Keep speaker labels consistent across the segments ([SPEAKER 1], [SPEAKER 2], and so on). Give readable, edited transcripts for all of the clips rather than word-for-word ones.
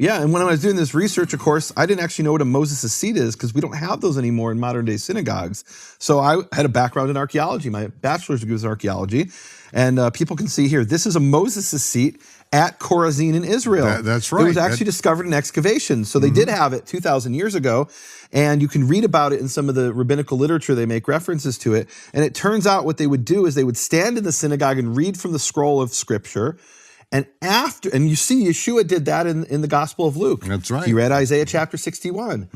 [SPEAKER 1] Yeah, and when I was doing this research, of course, I didn't actually know what a Moses' seat is because we don't have those anymore in modern day synagogues. So I had a background in archaeology. My bachelor's degree was in archaeology. And people can see here, this is a Moses' seat at Chorazin in Israel.
[SPEAKER 2] That's right.
[SPEAKER 1] It was actually discovered in excavation. So they did have it 2,000 years ago. And you can read about it in some of the rabbinical literature. They make references to it. And it turns out what they would do is they would stand in the synagogue and read from the scroll of Scripture. And you see, Yeshua did that in the Gospel of Luke.
[SPEAKER 2] That's right.
[SPEAKER 1] He read Isaiah chapter 61.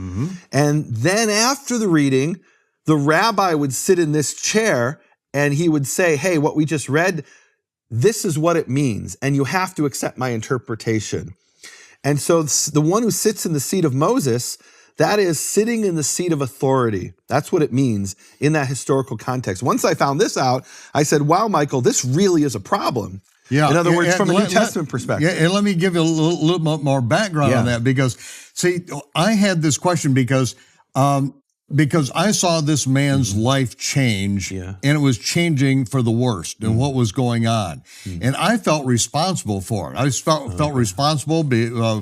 [SPEAKER 1] And then after the reading, the rabbi would sit in this chair and he would say, hey, what we just read, this is what it means. And you have to accept my interpretation. And so the one who sits in the seat of Moses, that is sitting in the seat of authority. That's what it means in that historical context. Once I found this out, I said, wow, Michael, this really is a problem.
[SPEAKER 2] Yeah.
[SPEAKER 1] In other words, from a New Testament perspective.
[SPEAKER 2] Yeah, and let me give you a little more background on that because, see, I had this question because I saw this man's life change, and it was changing for the worst and what was going on. And I felt responsible for it. I felt responsible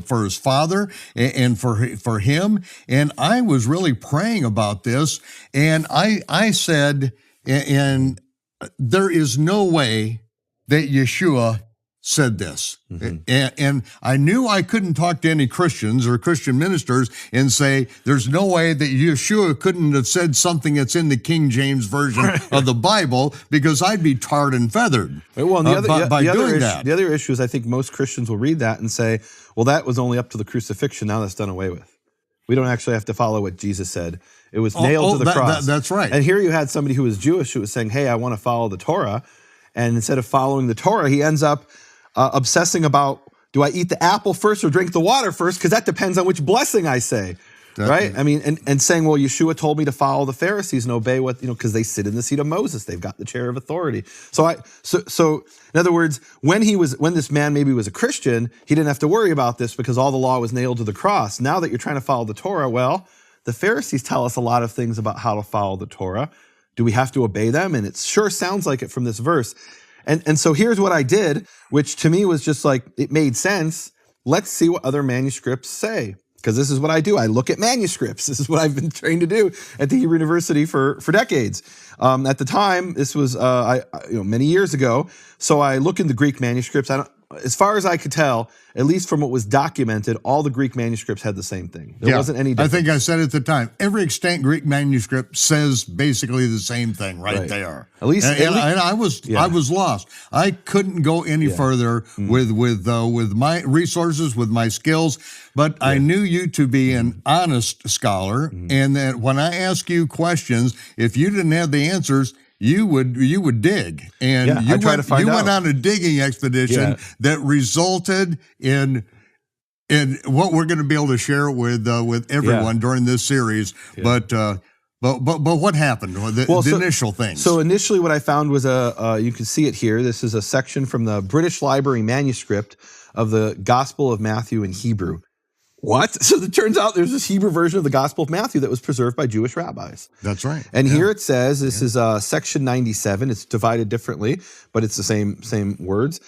[SPEAKER 2] for his father and for him. And I was really praying about this. And I said, and there is no way that Yeshua said this. And I knew I couldn't talk to any Christians or Christian ministers and say, there's no way that Yeshua couldn't have said something that's in the King James Version of the Bible because I'd be tarred and feathered by doing that.
[SPEAKER 1] The other issue is I think most Christians will read that and say, well, that was only up to the crucifixion. Now that's done away with. We don't actually have to follow what Jesus said. It was nailed to the cross.
[SPEAKER 2] That's right.
[SPEAKER 1] And here you had somebody who was Jewish who was saying, hey, I want to follow the Torah. And instead of following the Torah, he ends up obsessing about, do I eat the apple first or drink the water first? Because that depends on which blessing I say, right? I mean, and saying, well, Yeshua told me to follow the Pharisees and obey what, because they sit in the seat of Moses. They've got the chair of authority. So in other words, when this man maybe was a Christian, he didn't have to worry about this because all the law was nailed to the cross. Now that you're trying to follow the Torah, well, the Pharisees tell us a lot of things about how to follow the Torah. Do we have to obey them? And it sure sounds like it from this verse. And so here's what I did, which to me was just like, it made sense. Let's see what other manuscripts say. Because this is what I do. I look at manuscripts. This is what I've been trained to do at the Hebrew University for decades. At the time, this was many years ago. So I look in the Greek manuscripts. As far as I could tell, at least from what was documented, all the Greek manuscripts had the same thing. There wasn't any difference.
[SPEAKER 2] I think I said at the time, every extant Greek manuscript says basically the same thing right there.
[SPEAKER 1] At least,
[SPEAKER 2] and I was lost. I couldn't go any further with my resources, with my skills. But I knew you to be an honest scholar, and that when I ask you questions, if you didn't have the answers, you would dig, and you went on a digging expedition that resulted in what we're going to be able to share with everyone during this series. But what happened? The initial things.
[SPEAKER 1] So initially, what I found was you can see it here. This is a section from the British Library manuscript of the Gospel of Matthew in Hebrew. What? So it turns out there's this Hebrew version of the Gospel of Matthew that was preserved by Jewish rabbis.
[SPEAKER 2] That's right.
[SPEAKER 1] And here it says, this is section 97. It's divided differently, but it's the same words.